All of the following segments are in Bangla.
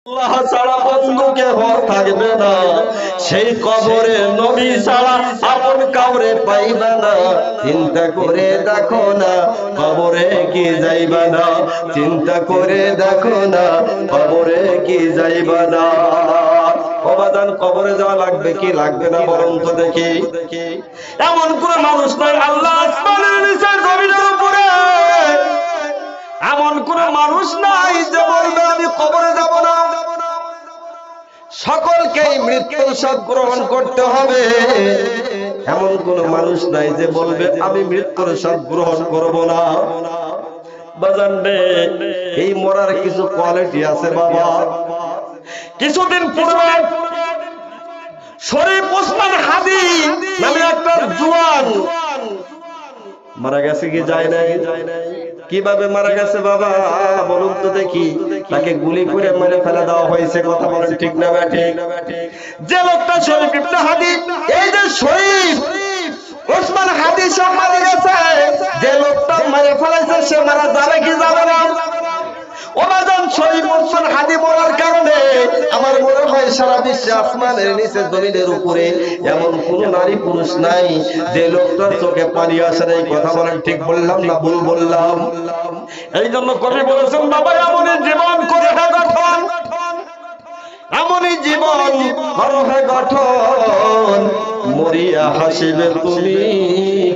আল্লাহ ছাড়া বন্ধু কেহ থাকবে না, সেই কবরে নবী ছাড়া আপন কাউরে পাইবে না। চিন্তা করে দেখো না কবরে কি যাইবা না, চিন্তা করে দেখো না কবরে কি যাইবা না। অবাদান কবরে যাওয়া লাগবে কি লাগবে না বরং তো দেখি। এমন কোন মানুষ নাই আল্লাহ আসমানের নিচে জমিনের উপরে, এমন কোন মানুষ নাই যে বলবে আমি কবরে যাব না। সকলকেই মৃত্যুর স্বাদ গ্রহণ করতে হবে, এমন কোন মানুষ নাই যে বলবে আমি মৃত্যুর স্বাদ গ্রহণ করব না। বাজান রে, এই মরার কিছু কোয়ালিটি আছে বাবা। কিছুদিন পূর্বে শরীফ ওসমান হাদি নামে একটা জওয়ান মারা গেছে কি যায় নাই? কিভাবে মারা গেছে বাবা বলুন তো দেখি। তাকে গুলি করে মেরে ফেলে দেওয়া হয়েছে, কথা বলেন ঠিক না ঠিক? যে লোকটা শরীফ ইবনে হাদি, এই যে শরীফ ওসমান হাদি সব মারা গেছে, যে লোকটা মেরে ফেলেছে সে মারা যাবে কি যাবে না? ওবাদান শরীফ ওসমান হাদি মরার কারণে আমার মনে হয় সারা বিশ্বে আসমানের নিচে জমিনের উপরে এমন কোন নারী পুরুষ নাই যে লোকটার চোখে পানি আসে নাই। কথা বলেন ঠিক বললাম না ভুল বললাম? এই জন্য কবি বলেছেন বাবা এমনই জীবন করে হে গঠন, এমনই জীবন করো হে গঠন, মরিয়া হাসিবে তুমি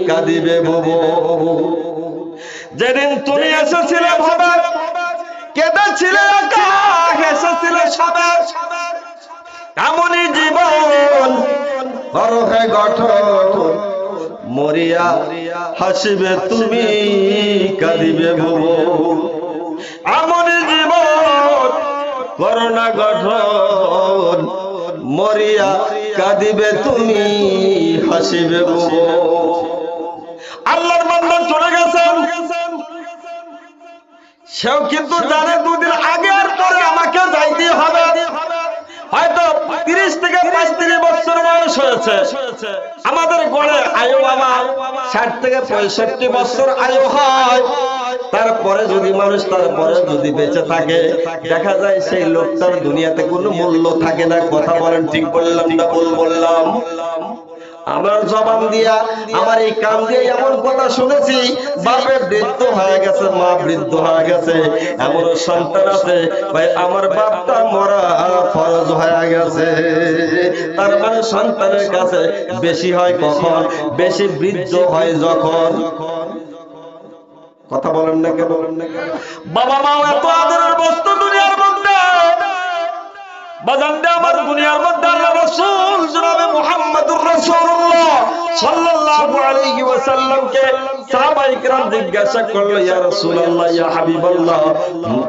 কাঁদিবে বুবু। যেদিন তুমি এসেছিলে ভাবে কেঁদেছিলে একা, হেসেছিলে সবে, এমনই জীবন করো হে গঠন, মরিয়া হাসিবে তুমি কাঁদিবে বুবু। এমনই জীবন করো না গঠন, মরিয়া কাঁদিবে তুমি হাসিবে বুবু। আল্লাহর বান্দা চলে গেছেন, সেও কিন্তু জানে দুদিন আগে আর পরে আমাকে যাইতে হবে। হয়তো 30 থেকে 35 বছর বয়স হয়েছে, আমাদের গড়ে আয়ু বাবা 60 থেকে 65 বছর আয়ু হয়। তারপরে যদি মানুষ তারপরে যদি বেঁচে থাকে, দেখা যায় সেই লোকটার দুনিয়াতে কোনো মূল্য থাকে না। কথা বলেন ঠিক বললাম না ভুল বললাম? আমার জবান দিয়া আমার এই কান দিয়ে এমন কথা শুনেছি, বাপে বৃদ্ধ হয়ে গেছে, মা বৃদ্ধ হয়ে গেছে, এমন সন্তান আছে ভাই আমার বাপটা মরা ফরজ হয়ে গেছে। তার মানে সন্তানের কাছে বেশি হয় কখন? বেশি বৃদ্ধ হয় যখন। কথা বলেন না কেন? বাবা মা এত আদরের বস্তু দুনিয়ার মধ্যে, বাজানটা আমার দুনিয়ার মধ্যে আল্লাহ রাসূল জনাবে মুহাম্মদুর রাসূলুল্লাহ সাল্লাল্লাহু আলাইহি ওয়াসাল্লামকে সাহাবায়ে কেরাম জিজ্ঞাসা করলো, ইয়া রাসূলুল্লাহ ইয়া হাবিবাল্লাহ,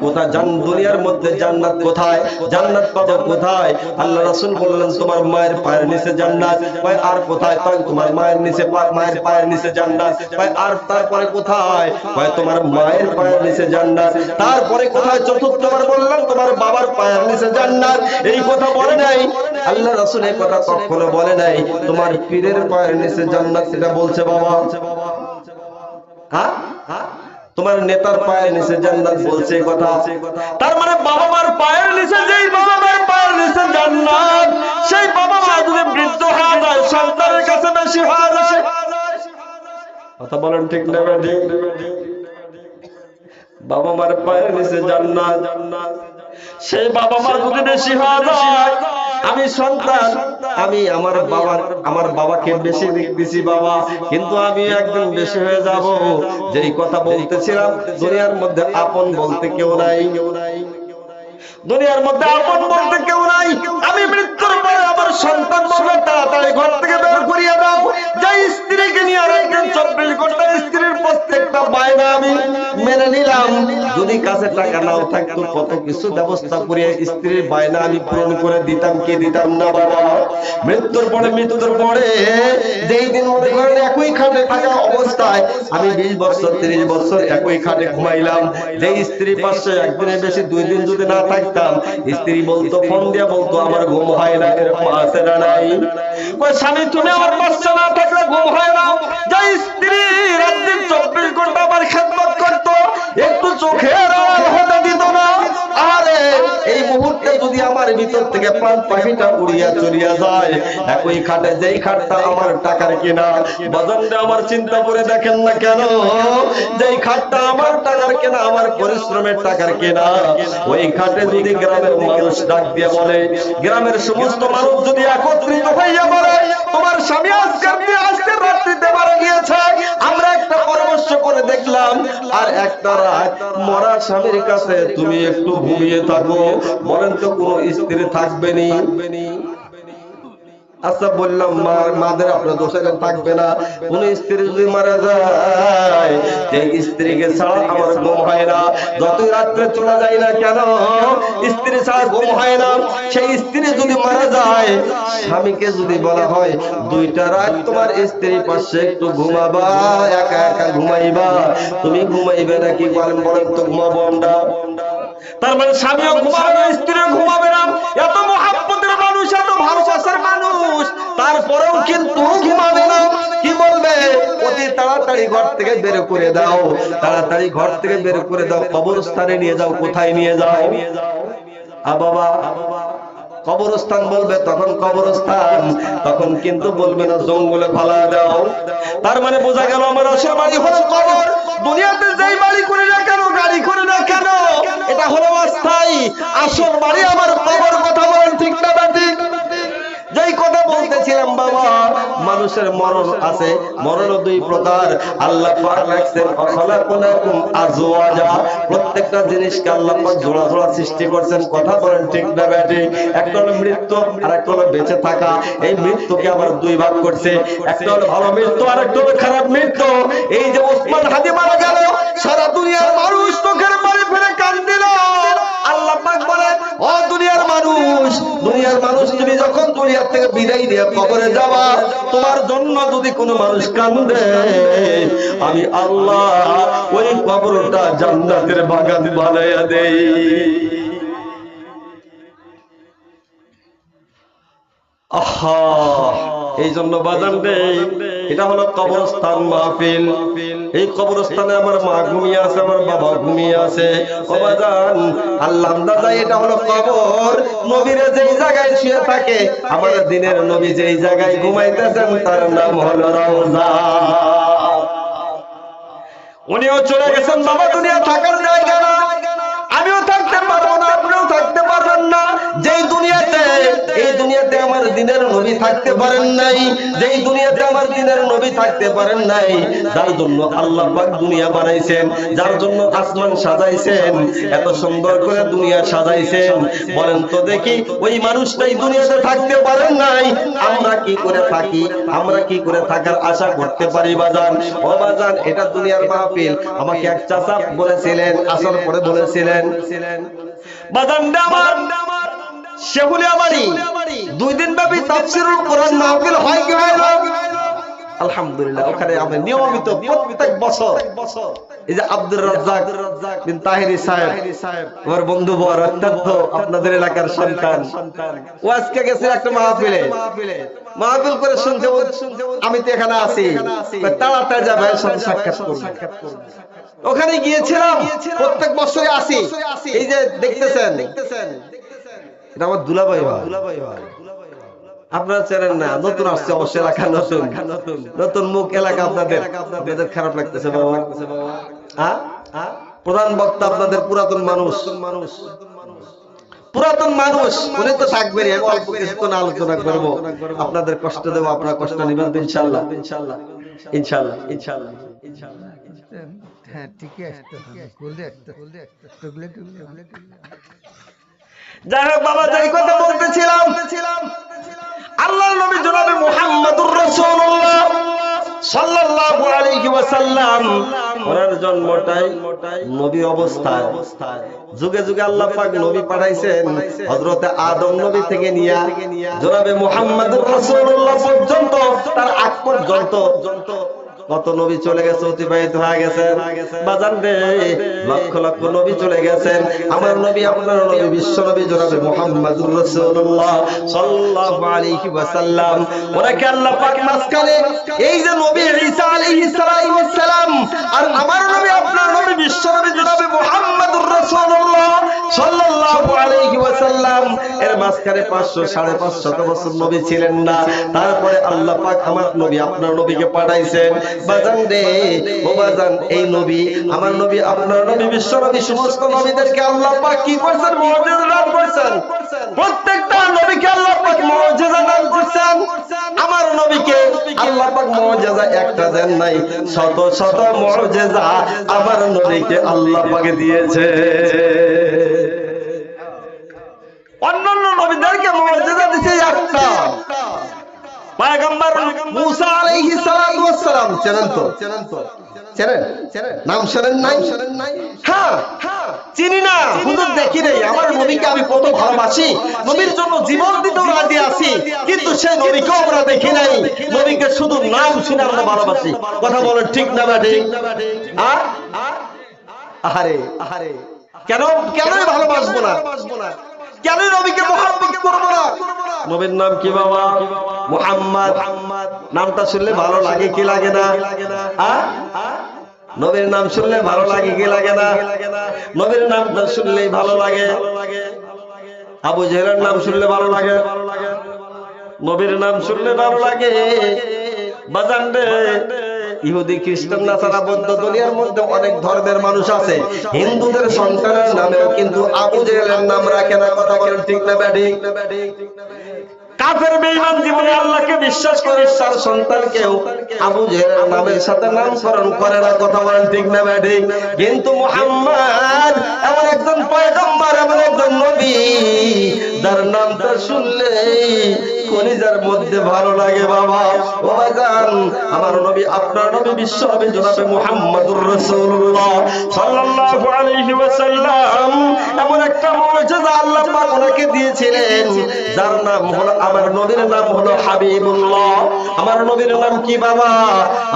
কোথায় জান দুনিয়ার মধ্যে জান্নাত কোথায়? জান্নাত পাবো কোথায়? আল্লাহ রাসূল বললেন তোমার মায়ের পায়ের নিচে জান্নাত। ভাই আর কোথায়? ভাই তোমার মায়ের নিচে, মায়ের পায়ের নিচে জান্নাত। ভাই আর তারপরে কোথায়? ভাই তোমার মায়ের পায়ের নিচে জান্নাত। তারপরে কোথায়? চতুর্থবার বললেন তোমার বাবার পায়ের নিচে জান্নাত। এই কথা বলে নাই আল্লাহ রাসূল, এই কথা কখনো বলে নাই তোমার পীরের পায়ের নিচে জান্নাত। এটা বলছে বাবা? হ্যাঁ, তোমার নেতার পায়ের নিচে জান্নাত বলছে কথা। তার মানে বাবা মার পায়ের নিচে, যেই বাবা মার পায়ের নিচে জান্নাত, সেই বাবা মা যদি বৃদ্ধ হয়ে যায় সন্তানের কাছে বেশি হয়ে যায়। কথা বলেন ঠিক না ঠিক? বাবা মার পায়ের নিচে জান্নাত, সেই বাবা মা যদি বেশি হয়ে যায়, আমি সন্তান, আমি আমার বাবাকে বেশি দেখতেছি বাবা, কিন্তু আমি একদিন বেশি হয়ে যাব। যেই কথা বলতেছিলাম, দুনিয়ার মধ্যে আপন বলতে কেউ নাই, দুনিয়ার মধ্যে আপন বলতে কেউ নাই। আমি মৃত্যুর পরে আমার সন্তান বলবে তাড়াতাড়ি ঘর থেকে বের করিয়ে দাও। যে স্ত্রীকে নিয়ে আরেকদিন 24 ঘন্টা স্ত্রীর প্রত্যেকটা বায়না আমি মেনে নিলাম, যদি কাছে টাকা নাও থাকতো কত কিছু ব্যবস্থা করে স্ত্রীর বায়না আমি পূরণ করে দিতাম কি দিতাম না বাবা? মৃত্যুর পরে যেই দিন মনে করেন একই খাটে থাকা অবস্থায় আমি 20 বছর 30 বছর একই খাটে ঘুমাইলাম, যে স্ত্রী পাশে একদিনের বেশি 2 দিন যদি না থাকতো থাকতাম, স্ত্রী বলতো, ফোন দিয়ে বলতো আমার ঘুম হয় না, এরকম আছে না নাই? কই স্বামী তুমি আমার বাচ্চা না থাকলে ঘুম হয় না। যে স্ত্রী রাত্রি 24 ঘন্টা আমার খেদমত করতো, একটু চোখের আড়াল হতে দিত না, আরে এই মুহূর্তে যদি আমার ভিতর থেকে প্রাণ পাখিটা উড়িয়া চড়িয়া যায়, একই খাটে যেই খাটটা আমার টাকার কেনা, বাজানটা আমার চিন্তা করে দেখেন না কেন, যেই খাটটা আমার টাকার কেনা, আমার পরিশ্রমের টাকার কেনা, ওই খাটে যদি গ্রামের মানুষ ডাক দিয়ে বলে, গ্রামের সমস্ত মানুষ যদি একত্রিত হইয়া বলে তোমার স্বামী আজকে রাত্রিতে মারা গিয়েছে, আমরা একটা পরামর্শ করে দেখলাম, আর একটা রাত মরা স্বামীর কাছে তুমি একটু ঘুমিয়ে থাকো, বলেন তো কোন স্ত্রী থাকবে নি? আচ্ছা বললাম মাদের আপনার দোষের থাকবে না, কোন স্ত্রী যদি মারা যায়, সেই স্ত্রীকে ছাড়া আমার ঘুম হয় না, যতই রাত্রে চলে যায় না কেন স্ত্রী ছাড়া ঘুম হয় না। সেই স্ত্রী যদি মারা যায়, স্বামীকে যদি বলা হয় 2টা রাত তোমার স্ত্রীর পাশে একটু ঘুমাবা, একা একা ঘুমাইবা, তুমি ঘুমাইবে নাকি বলেন? বলেন তো ঘুমাবো আমরা। তার মানে স্বামীও ঘুমাবে না, স্ত্রীও ঘুমাবে না, এত মহাব্বতের মানুষ, এত ভালোবাসার মানুষ, তারপরেও কিন্তু ঘুমাবে না। কি বলবে? অতি তাড়াতাড়ি ঘর থেকে বের করে দাও, তাড়াতাড়ি ঘর থেকে বের করে দাও, কবরস্থানে নিয়ে যাও। কোথায় নিয়ে যাও? বাবা কবরস্থান বলবে, তখন কবরস্থান, তখন কিন্তু বলবে না জঙ্গলে ফালা দাও। তার মানে বোঝা গেল আমার আসল বাড়ি হলো কবর। দুনিয়াতে যেই বাড়ি করে না কেন, গাড়ি করে না কেন, এটা হলো অস্থায়ী, আসল বাড়ি আমার কবর। কথা বলেন ঠিক না ঠিক? যেই কথা বলতেছিলাম বাবা, মানুষের মরণ আছে, মরণও 2 প্রকার। আল্লাহ পাক রাখছেন খালাকুনাকুম আজওয়াজা, প্রত্যেকটা জিনিসকে আল্লাহ পাক জোড়া জোড়া সৃষ্টি করেছেন। কথা বলেন ঠিক না ঠিক? একটা হলো মৃত্যু, আর একটা হলো বেঁচে থাকা। এই মৃত্যুকে আবার 2 ভাগ করছে, একটা হলো ভালো মৃত্যু, আর একটা হলো খারাপ মৃত্যু। এই যে ওসমান হাদি মারা গেল, সারা দুনিয়ার মানুষ চোখের পানি ফেলে কাঁদছিল। আল্লাহ পাক বলে, ও দুনিয়ার মানুষ, দুনিয়ার মানুষ তুমি যখন দুনিয়া থেকে বিদায় দিয়ে কবরে যাবা, তোমার জন্য যদি কোনো মানুষ কান্দে, আমি আল্লাহ ওই কবরটা জান্নাতের বাগান বানাইয়া দেই। আহা, এই জন্য বাজান দেই, এটা হলো কবরস্থান মাহফিল। এই কবরস্থানে আমার মা ঘুমিয়ে আছে, আমার বাবা ঘুমিয়ে আছে। ও বাজান, আল্লাহ আন্দাজা এটা হলো কবর। নবীরে যেই জায়গায় শুয়ে থাকে, আমাদের দিনের নবী যেই জায়গায় ঘুমাইতেছেন, তার নাম হলো রওজা। উনিও চলে গেছেন বাবা, দুনিয়া থাকার জায়গা না, আমিও থাকতে পারবো না, আপনিও থাকতে পারবেন না। যেই দুনিয়াতে, এই দুনিয়াতে আমার দিনের নবী থাকতে পারেন নাই, যেই দুনিয়াতে আমার দিনের নবী থাকতে পারেন নাই, যার জন্য আল্লাহ পাক দুনিয়া বানাইছেন, যার জন্য আসমান সাজাইছেন, এত সুন্দর করে দুনিয়া সাজাইছেন, বলেন তো দেখি ওই মানুষটাই দুনিয়াতে থাকতে পারেন নাই, আমরা কি করে থাকি? আমরা কি করে থাকার আশা করতে পারি বাজান? ও বাজান, এটা দুনিয়ার মাহফিল। আমাকে এক চাচা বলেছিলেন, আসার পরে বলেছিলেন, বাজানটা আমার শেহুলিয়াবাড়ি 2 দিন ব্যাপী তাফসীরুল কোরআন মাহফিল হয় কি হয় না? আলহামদুলিল্লাহ, ওখানে আমরা নিয়মিত প্রত্যেক বছর, এই যে আব্দুর রাজ্জাক বিন তাহিরি সাহেব, আমার বন্ধু বর, অত্যন্ত আপনাদের এলাকার সন্তান, ও আজকে গেছে একটা মাহফিলে, মাহফিল করে শুনতে, আমি তো এখানে আছি, তাড়াতাড়ি যাবে সাক্ষাৎ করব। ওখানে গিয়েছিলাম, প্রত্যেক বছরে আসি। এই যে দেখতেছেন, এটা আমার দুলাভাই ভাই, আপনারা চেনেন না, নতুন আসছে অবশ্য এলাকা, নতুন নতুন মুখ এলাকা। আপনাদের খারাপ লাগতেছে বাবা? প্রধান বক্তা আপনাদের পুরাতন মানুষ, পুরাতন মানুষ, উনি তো থাকবেন। অল্প কিছুক্ষণ আলোচনা করবো, আপনাদের কষ্ট দেবো, আপনারা কষ্ট নিবেন ইনশাআল্লাহ, ইনশাআল্লাহ, ইনশাআল্লাহ, ইনশাআল্লাহ, ইনশাআল্লাহ। হ্যাঁ, ঠিক আছে। যাই হোক বাবা, যেই কথা বলতেছিলাম, আল্লাহর নবী জনাবে মুহাম্মদুর রাসূলুল্লাহ সাল্লাল্লাহু আলাইহি ওয়াসাল্লাম, ওনার জন্মটাই নবী অবস্থায়। যুগে যুগে আল্লাহ পাক নবী পাঠাইছেন, হযরতে আদম নবী থেকে নিয়া জনাবে মুহাম্মদুর রাসূলুল্লাহ পর্যন্ত, তার আগ পর্যন্ত কত নবী চলে গেছে, অতিবাহিত হয়ে গেছে বাজান রে, লক্ষ লক্ষ নবী চলে গেছেন। আমার নবী আপনার নবী বিশ্ব নবী জনাবে মুহাম্মদুর রাসূলুল্লাহ সাল্লাল্লাহু আলাইহি ওয়াসাল্লাম, ওনাকে আল্লাহ পাক মাঝখানে এই যে নবী ঈসা আলাইহিস সালাম আর আমার নবী আপনার নবী বিশ্ব নবী জনাবে মুহাম্মদুর রাসূলুল্লাহ সাল্লাল্লাহু আলাইহি ওয়াসাল্লাম এর মাঝখানে 500-550 বছর নবী ছিলেন না। তারপরে আল্লাহ পাক আমার নবী আপনার নবীকে পাঠাইছেন। বাজান রে ও বাজান, এই নবী আমার নবী আপনার নবী বিশ্ব নবী সমস্ত নবীদেরকে আল্লাহ পাক কি করেছেন? মুজিজা দান করেছেন। প্রত্যেকটা নবীকে আল্লাহ পাক মুজিজা দান করেছেন। আমার নবীকে আল্লাহ পাক মুজিজা একটা দেন নাই, শত শত মুজিজা আমার নবীকে আল্লাহ পাক দিয়েছে। অন্যান্য নবীদেরকে মুজিজা দিয়েছে একটা। পয়গম্বর মুসা আলাইহিস সালাতু ওয়াস সালাম চেনেন তো? চেনেন? নাম শোনেন নাই? হ্যাঁ চিনি না, হুজুর দেখি নাই। আমার নবীকে আমি কত ভালোবাসি, নবীর জন্য জীবন দিতেও রাজি আছি, কিন্তু সেই নবীকেও আমরা দেখি নাই। নবীকে শুধু নাম শুনে আমরা ভালোবাসি। কথা বলেন ঠিক না ঠিক? আহারে কেনই ভালোবাসবো না? কেন নবীকে মুহাব্বত করব না? নবীর নাম কি বাবা? মুহাম্মদ। নামটা শুনলে ভালো লাগে কি লাগে না? নবীর নাম শুনলে ভালো লাগে কি লাগে না? নবীর নামটা শুনলেই ভালো লাগে। আবু জেহেলের নাম শুনলে ভালো লাগে, নবীর নাম শুনলে ভালো লাগে। বাজান রে, ইহুদি খ্রিস্টান নাসারা বৌদ্ধ দুনিয়ার মধ্যে অনেক ধর্মের মানুষ আছে, হিন্দুদের সন্তানের নামেও কিন্তু আবু জেহেলের নাম রাখে না। কথা বলেন ঠিক না ব্যাঠিক? কাফের বেঈমান জীবনে আল্লাহকে বিশ্বাস করে তার সন্তানকেও আবু জেহেলের নামের সাথে নামকরণ করে না। কথা বলেন ঠিক না ব্যাঠিক? কিন্তু মুহাম্মদ এমন একজন পয়গম্বর, এমন একজন নবী যার নামটা শুনলেই কলিজার মধ্যে ভালো লাগে বাবা। ও বাজান, আমার নবী আপনার নবী বিশ্ব নবী জনাবে মুহাম্মদুর রাসূলুল্লাহ সাল্লাল্লাহু আলাইহি ওয়াসাল্লাম এমন একটা মুজিজা আল্লাহ পাক ওনাকে দিয়েছিলেন, যার নাম হলো, আমার নবীর নাম হলো হাবিবুল্লাহ। আমার নবীর নাম কি বাবা?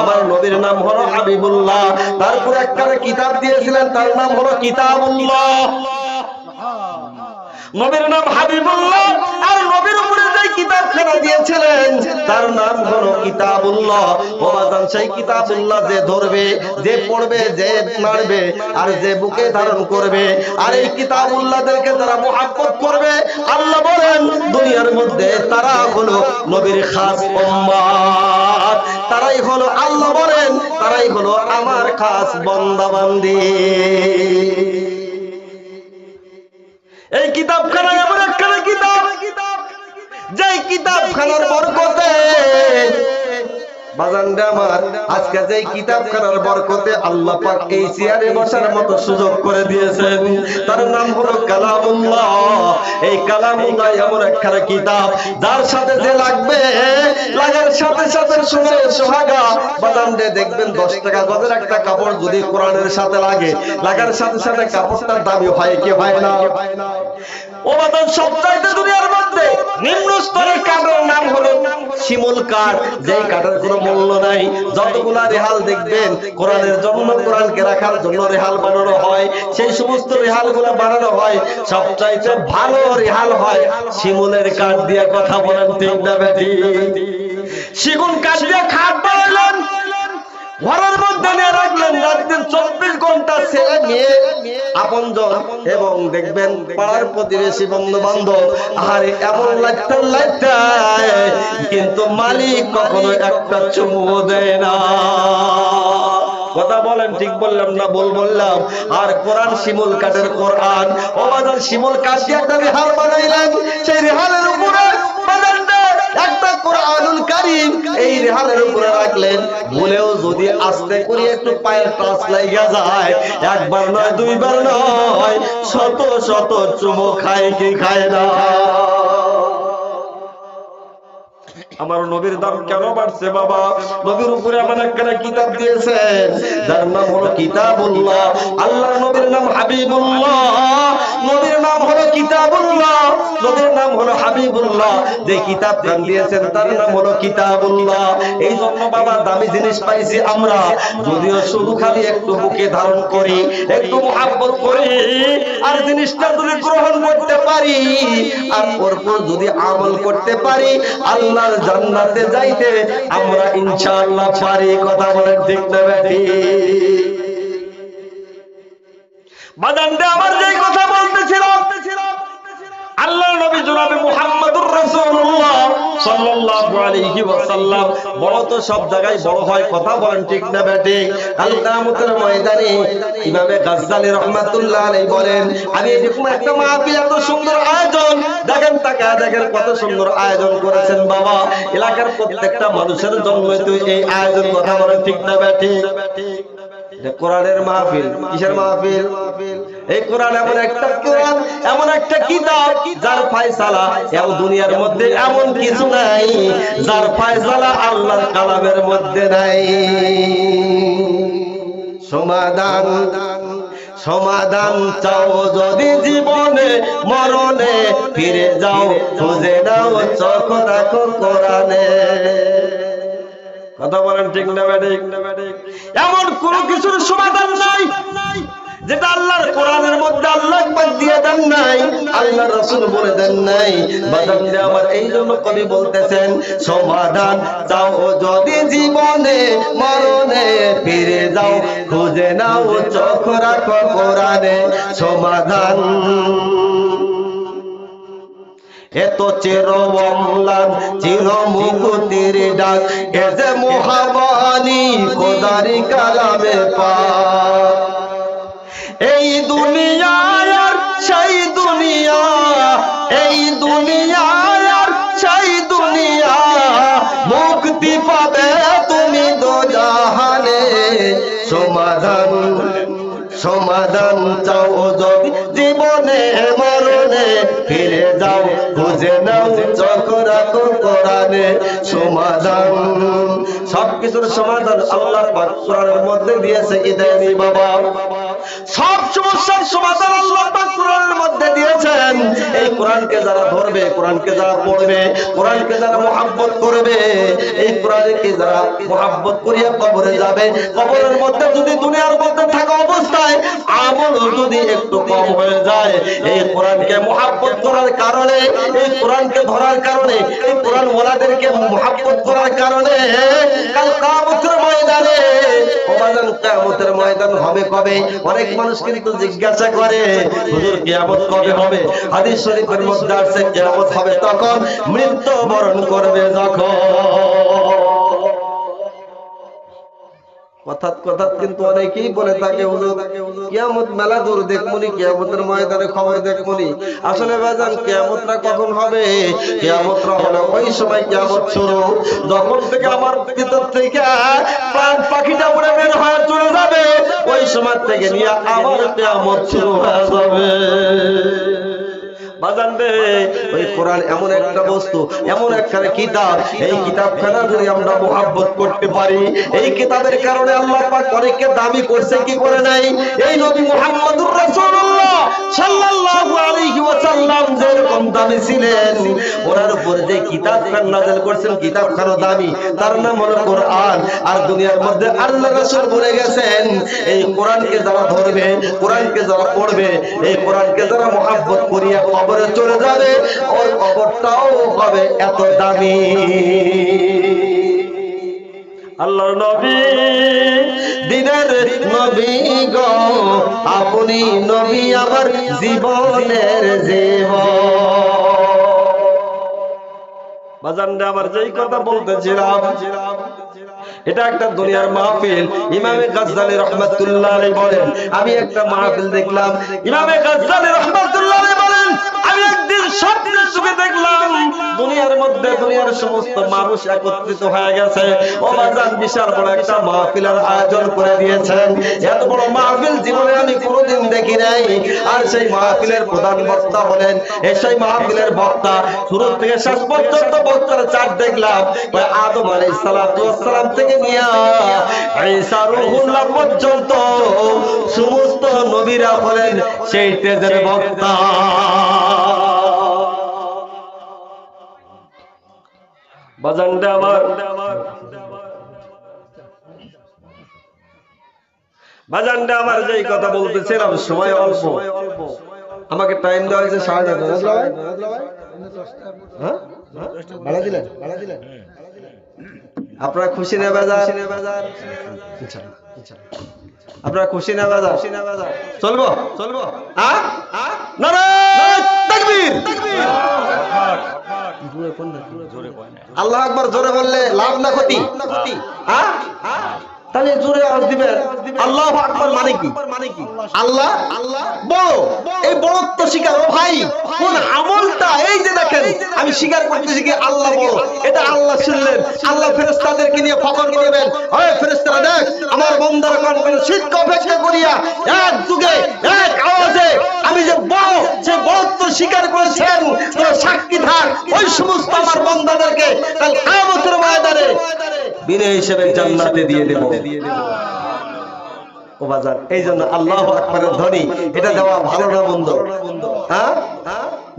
আমার নবীর নাম হলো হাবিবুল্লাহ। তারপর একটা কিতাব দিয়েছিলেন, তার নাম হলো কিতাবুল্লাহ। নবীর নাম হাবিবুল্লাহ, আর নবীর উপরে যে কিতাবখানা দিয়েছিলেন তার নাম হলো কিতাবুল্লাহ। ও বাজান, সেই কিতাবুল্লাহ যে ধরবে, যে পড়বে, যে নাড়বে, আর যে বুকে ধারণ করবে, আর এই কিতাবুল্লাহদেরকে যারা মুহাব্বত করবে, আল্লাহ বলেন দুনিয়ার মধ্যে তারা হলো নবীর খাস উম্মত। তারাই হলো, আল্লাহ বলেন তারাই হলো আমার খাস বান্দা বান্দি। এই কিতাবখানা এমন একটা কিতাব, যে কিতাবখানার বরকতে বাজানরা আমার, আজকে যে কিতাবখানার বরকতে আল্লাহ পাক এই চেয়ারে বসার মতো সুযোগ করে দিয়েছেন, তার নাম হলো কালামুল্লাহ। এই কালামুল্লাহ এমন একটা কিতাব, যার সাথে যে লাগবে, লাগার সাথে সাথে শুনে সোহাগা। বাজানরে দেখবেন 10 টাকা গজের একটা কাপড় যদি কোরআনের সাথে লাগে, লাগার সাথে সাথে কাপড়টার দামি হয় কি হয় না? ও বাজান, সবচাইতে দুনিয়ার মধ্যে নিম্ন স্তরের কাঠের নাম হলো শিমুল কাঠ, যেই কাঠের কোনো মূল্য নাই। যতগুলা রেহাল দেখবেন কোরআনের জন্য, কোরআনকে রাখার জন্য রেহাল বানানো হয়, সেই সমস্ত রেহাল গুলা বানানো হয়, সবচাইতে ভালো রেহাল হয় শিমুলের কাঠ দিয়ে। কথা বলেন ঠিক না বেঠিক? সেগুন কাঠ দিয়ে খাট বানালেন, ঘরের মধ্যে নিয়ে রাখলেন, রাখলেন 24 ঘন্টা ছেলে মেয়ে আপনজন এবং দেখবেন পাড়ার প্রতিবেশী বন্ধু বান্ধব, আরে এমন লাগতে কিন্তু মালিক কখনো একটা চুমু দেয় না। কথা বলেন ঠিক বললাম না ভুল বললাম? আর কোরআন শিমুল কাঠের কোরআন। ও বাজার, শিমুল কাঠ দিয়ে একটা রেহাল বানাইলেন, সেই রেহালের উপরে একটা কোরআনুল কারীম এই রেহালের উপরে রাখলেন। ভুলেও যদি আস্তে করে একটু পায়ের টাচ লাগা যায়, একবার নয়, দুইবার নয়, শত শত চুমো খায় কি খায় না? আমার নবীর দাম কেন বাড়ছে বাবা? নবীর উপরে আমার একটা কিতাব দিয়েছেন, যার নাম হলো কিতাবুল্লাহ। আল্লাহর নবীর নাম হাবিবুল্লাহ, নবীর নাম হলো কিতাবুল্লাহ, নবীর নাম হলো হাবিবুল্লাহ, যে কিতাব খান দিয়েছেন তার নাম হলো কিতাবুল্লাহ। এই জন্য বাবা দামি জিনিস পাইছি আমরা, যদিও শুধু খালি একটু বুকে ধারণ করি, একটু মুহাব্বত করি, আর জিনিসটা যদি গ্রহণ করতে পারি আর পরপর যদি আমল করতে পারি, আল্লাহর জান্নাতে যাইতে আমরা ইনশাআল্লাহ পারি। কথা বলেন ঠিক না বেঠি? বাজানটা আমার যেই কথা বলতেছিলাম, আল্লাহর নবী জনাবে মুহাম্মদুর রাসূলুল্লাহ সাল্লাল্লাহু আলাইহি ওয়াসাল্লাম বড় তো সব জায়গায় বড় হয়। কথা বলেন ঠিক না বেঠি? কাল কিয়ামতের ময়দানে ইমামে গাজ্জালী রাহমাতুল্লাহ আলাইহি বলেন, আমি এরকম একটা মাহফিল, এত সুন্দর আয়োজন, দেখেন তাকায় দেখেন কত সুন্দর আয়োজন করেছেন বাবা, এলাকার প্রত্যেকটা মানুষের জন্য তো এই আয়োজন। কথা বলেন ঠিক না বেঠি? কোরআনের মাহফিল। কিসের মাহফিল? এই কোরআন এমন একটা কোরআন, এমন একটা কিতাব যার ফয়সালা এই দুনিয়ার মধ্যে এমন কিছু নাই যার ফয়সালা আল্লাহর কালামের মধ্যে নাই। সমাধান সমাধান চাও যদি জীবনে মরণে, ফিরে যাও খুঁজে নাও চোখ রাখো কোরআনে। কথা বলেন ঠিক না বেঠিক? এমন কোন কিছুর সমাধান নাই যেটা আল্লাহর কোরআনের মধ্যে আল্লাহ পাক দিয়ে দেন নাই, আল্লাহর রাসূল বলে দেন নাই। বাজানরা আমার এই জন্য কবি বলতেছেন, সমাধান চাও যদি জীবনে মরণে, ফিরে যাও খুঁজে নাও চোখ রাখো কোরআনে। সমাধান এত চির অম্লান চির মুক্তির ডাক, এ যে মহাবাণী খোদারি কালামে পাক। এই দুনিয়া আর সেই দুনিয়া, এই দুনিয়া আর সেই দুনিয়া, মুক্তি পাবে তুমি দোজাহানে। সমাধান সমাধান চাও যদি জীবনে মরণে, ফিরে যাও খুঁজে নাও চোখ রাখো কোরআনে। সমাধান সবকিছুর সমাধান আল্লাহ পাক কোরআনের মধ্যে দিয়েছে। কি দেয়নি বাবা? সব সমস্যার সমাধান আল্লাহ পাক কোরআনের মধ্যে দিয়েছেন। এই কোরআনকে যারা ধরবে, কোরআনকে যারা পড়বে, কোরআনকে যারা মুহাব্বত করবে, এই কোরআনকে যারা মুহাব্বত করিয়া কবরে যাবে, কবরের মধ্যে যদি দুনিয়ার মধ্যে থাকা অবস্থায় আমল যদি একটু কম হয়ে যায়, এই কোরআনকে মুহাব্বত করার কারণে, এই কোরআনকে ধরার কারণে, এই কোরআন ওয়ালাদেরকে মুহাব্বত করার কারণে, কাল কিয়ামতের ময়দানে, ওবাদান কিয়ামতের ময়দান হবে কবে? অনেক মানুষ কিন্তু জিজ্ঞাসা করে, হুজুর কিয়ামত কবে হবে? হাদিস শরীফের মধ্যে আছে কিয়ামত হবে তখন মৃত্যুবরণ করবে যখন। কথা কিন্তু অনেকেই বলে থাকে, হুজুর কিয়ামত মেলা দূর দেখমুনি, কিয়ামতের ময়দানে খবর দেখমুনি। আসলে বাজান কিয়ামতটা কখন হবে? কিয়ামতটা হলো ওই সময় কিয়ামত শুরু, যখন থেকে আমার ভিতর থেকে প্রাণ পাখিটা উড়ে বের হয়ে চলে যাবে, ওই সময় থেকে নিয়ে আবার কিয়ামত শুরু হয়ে যাবে। বাজান রে, ওই কোরআন এমন একটা বস্তু, এমন একটা কিতাব, এই কিতাবখানা যদি আমরা মুহাব্বত করতে পারি, এই কিতাবের কারণে আল্লাহ পাক অনেককে দামি করছে, কি করে নাই? এই নবী মুহাম্মদুর রাসূলুল্লাহ সাল্লাল্লাহু আলাইহি ওয়াসাল্লাম যেরকম দামি ছিলেন, ওনার উপর যে কিতাবখান নাযিল করেছেন, কিতাবখানা দামি, তার নাম হলো কোরআন। আর দুনিয়ার মধ্যে আল্লাহ রাসূল বলে গেছেন, এই কোরআনকে যারা ধরবে, কোরআনকে যারা পড়বে, এই কোরআনকে যারা মুহাব্বত করিয়া কবরে চলে যাবে, ওই কবরটাও হবে এত দামি। আল্লাহর নবী দিনের নবী গো, আপনি নবী আমার জীবনের জীবন। বাজানরা আমার যেই কথা বলতেছিলাম, এটা একটা দুনিয়ার মাহফিল। ইমামে গাজ্জালী রাহমাতুল্লাহ আলাইহি বলেন, আমি একটা মাহফিল দেখলাম। ইমামে গাজ্জালী রাহমাতুল্লাহ আলাইহি বলেন, আমি একদিন স্বপ্নে চোখে দেখলাম দুনিয়ার মধ্যে দুনিয়ার সমস্ত মানুষ একত্রিত হয়ে গেছে। ও বাজান, বিশাল বড় একটা মাহফিলের আয়োজন করে দিয়েছেন। এত বড় মাহফিল জীবনে আমি কোনোদিন দেখি নাই। আর সেই মাহফিলের প্রধান বক্তা হলেন, সেই মাহফিলের বক্তা শুরু থেকে শেষ পর্যন্ত বক্তার চার্ট দেখলাম, আদম আলাইহিস সালাতু ওয়াস সালাম থেকে নিয়ে ঈসা রূহুল্লাহ পর্যন্ত সমস্ত নবীরা হলেন সেই তেজের বক্তা। বাজানটা আমার বাজানটা আমার যেই কথা বলতেছিলাম সময় অল্প, আমাকে টাইম দেওয়া হয়েছে 9:30। হ্যাঁ ভাড়া দিলেন? আপনারা খুশি না বাজার? আপনারা খুশি না বাজার? চলবো চলবো নারায়ে তাকবীর। আল্লাহু আকবার জোরে বললে লাভ না ক্ষতি? তাহলে জোরে আওয়াজ দিবেন আল্লাহু আকবার মানে কি? আল্লাহ বড়, এই বড়ত্ব স্বীকার। ও ভাই কোন আমলটা, এই যে দেখেন আমি স্বীকার করতেছি কি আল্লাহ বড়, এটা আল্লাহ শুনলেন। আল্লাহ ফেরেশতাদেরকে নিয়ে ফখর করবেন, ওই ফেরেশতারা দেখ আমার বান্দার কণ্ঠে শীতক অপেক্ষা করিয়া এক যুগে এক আওয়াজে আমি যে বড়, সেই বড়ত্ব স্বীকার করেছেন তোরা সাক্ষী থাক। ওই সমস্ত আমার বান্দাদেরকে কাল কিয়ামতের ময়দানে বিনা হিসেবে জান্নাতে দিয়ে দেব। ও বাজার, এই জন্য আল্লাহু আকবারের ধ্বনি এটা দেওয়া ভালো না মন্দ? হ্যাঁ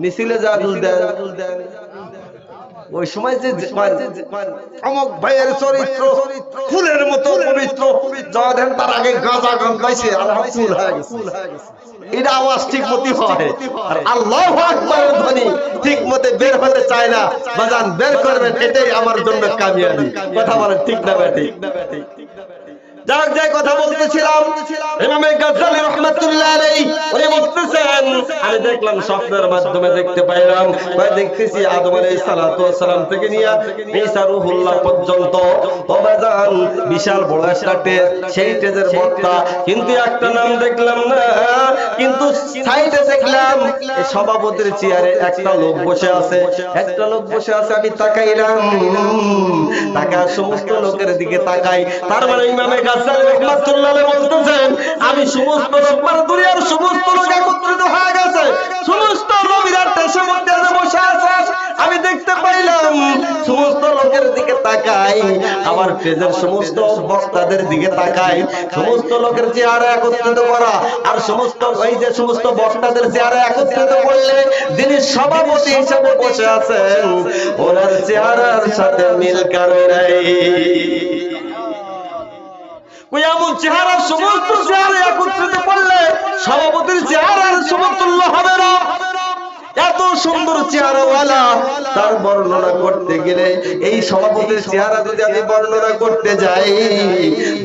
মিছিলে যা দুল দেন, ওই সময় যে অমুক ভাইয়ের চরিত্র ফুলের মতো পবিত্র, যা দেন তার আগে গাঁজা গান গাইছে আর ফুল হয়ে গেছে, এটা আওয়াজ ঠিক মতো হয়। আর আল্লাহু আকবারের ধ্বনি ঠিক মতো বের হতে চায় না। বাজান বের করবেন, এটাই আমার জন্য কামিয়াবি। কথা বলেন ঠিক না বেঠিক? যার যে কথা বলতেছিলাম ইমামে গাজ্জালী রাহমাতুল্লাহ আলাইহি উনি বলতেছেন আমি দেখলাম স্বপ্নের মাধ্যমে দেখতে পাইলাম, ভাই দেখতেছি আদম আলাইহিস সালাতু ওয়াস সালাম থেকে নিয়ে ঈসা রূহুল্লাহ পর্যন্ত বাজান বিশাল বড় একটা টেজ, সেই টেজের বক্তা কিন্তু একটা নাম দেখলাম না, কিন্তু সাইডে দেখলাম এই সভাপতির চেয়ারে একটা লোক বসে আছে, একটা লোক বসে আছে। আমি তাকাইলাম, তাকা সমস্ত লোকের দিকে তাকাই, তার মানে ইমামে গাজ্জালী রাহমাতুল্লাহ আলাইহি বলতেছেন আমি সমস্ত লোক, মানে দুনিয়ার সমস্ত লোক একত্রিত হয়ে গেছে, সমস্ত নবীরা দেশের মধ্যে বসে আছে। আমি দেখতে পাইলাম সমস্ত লোকের দিকে তাকাই, আমার স্টেজের সমস্ত বক্তাদের দিকে তাকাই, সমস্ত লোকের চেহারা একত্রিত করা, আর সমস্ত ওই যে সমস্ত বক্তাদের চেহারা একত্রিত করলে যিনি সভাপতি হিসেবে বসে আছেন ওনার চেহারার সাথে মিল কারণ নাই। এমন চেহারার সমস্ত চেহারা একত্রিত করলে সভাপতির চেহারার সমতুল্য হবে না। এত সুন্দর চেহারাওয়ালা, তার বর্ণনা করতে গেলে এই সভাপতির চেহারা যদি আমি বর্ণনা করতে যাই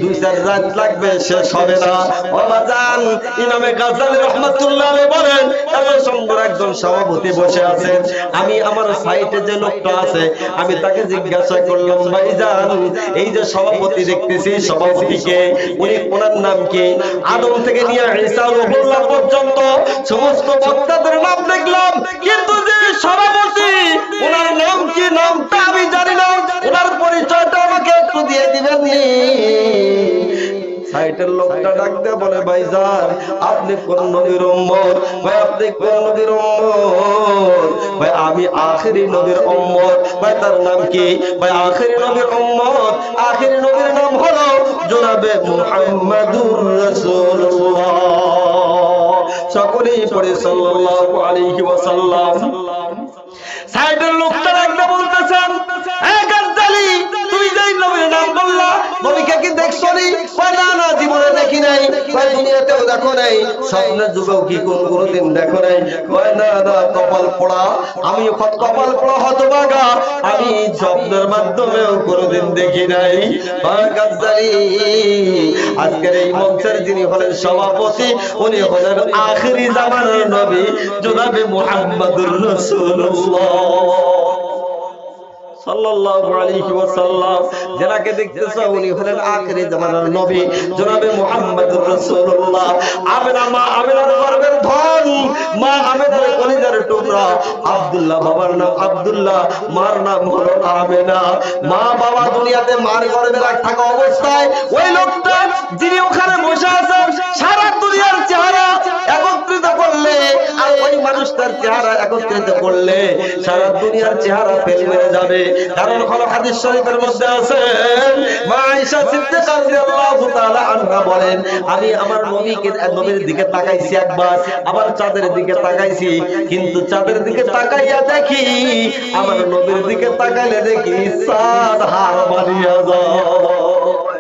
2-4 রাত লাগবে, শেষ হবে না। ও বাজান ইমামে গাজ্জালী রাহমাতুল্লাহ আলাইহি বলেন এত সুন্দর একজন সভাপতি বসে আছেন, আমি আমার সাইটে যে লোকটা আছে আমি তাকে জিজ্ঞাসা করলাম ভাইজান এই যে সভাপতি দেখতেছি সভাপতিকে, উনি ওনার নাম কি? আদম থেকে নিয়ে ঈসা রূহুল্লাহ পর্যন্ত সমস্ত বক্তাদের নাম দেখলাম, কিন্তু যে সভাপতি ওনার নাম কি, নামটা আমি জানি না, ওনার পরিচয়টা আমাকে একটু দিয়ে দিবেন নি? সাইটের লোকটা ডাক দিয়ে বলে ভাইজান আপনি কোন নবীর উম্মত? ভাই আপনি কোন নবীর উম্মত? ভাই আমি আখেরি নবীর উম্মত। ভাই তার নাম কি? ভাই আখেরি নবীর উম্মত, আখেরি নবীর নাম হলো জনাবে মুহাম্মাদুর রাসূলুল্লাহ। সকলেই পড়ে সাল্লাল্লাহু আলাইহি ওয়াসাল্লাম। সাইডের লোকটা একটা বলতেছেন এ গাজ্জালী তুমি যেই নবীর নাম বললা নবীকে কি দেখছনি? না না জীবনে দেখি নাই। কয় দুনিয়াতেও দেখো নাই, স্বপ্নের যুগেও কি কোনদিন দেখো নাই? কয় না না কপাল পোড়া, আমি কপাল পোড়া হতভাগা, আমি স্বপ্নের মাধ্যমেও কোনদিন দেখি নাই। গাজ্জালী আজকের এই মঞ্চের যিনি হলেন সভাপতি উনি হলেন আখেরি জামানার নবী জনাবে মুহাম্মাদুর রাসূলুল্লাহ সাল্লাল্লাহু আলাইহি ওয়াসাল্লাম। যাকে দেখতেছো উনি হলেন আখেরি জামানার নবী জনাবে মুহাম্মাদুর রাসূলুল্লাহ। আমিনা মা আমিনার গর্ভের ধন, মা আমিনার কলিজার টুকরা আব্দুল্লাহ, বাবার নাম আব্দুল্লাহ, মার নাম হলো আমিনা। মা বাবা দুনিয়াতে মার গর্ভে থাকা অবস্থায় ওই লোকটা যিনি ওখানে বসে আছেন সারা দুনিয়ার চেহারা একত্রিত করলে আর ওই মানুষ মানুষটার চেহারা একত্রিত করলে সারা দুনিয়ার চেহারা ফেল মেরে যাবে। কারণ হলো হাদিস শরীফের মধ্যে আছে, মা আয়েশা সিদ্দিকা রাদিয়াল্লাহু তাআলা আনহা বলেন, আমি আমার নবীর দিকে তাকাইছি একবার, আবার চাঁদের দিকে তাকাইছি, কিন্তু চাঁদের দিকে তাকাইয়া দেখি আমার নবীর দিকে তাকাইলে দেখি চাঁদ হার মারিয়া যায়।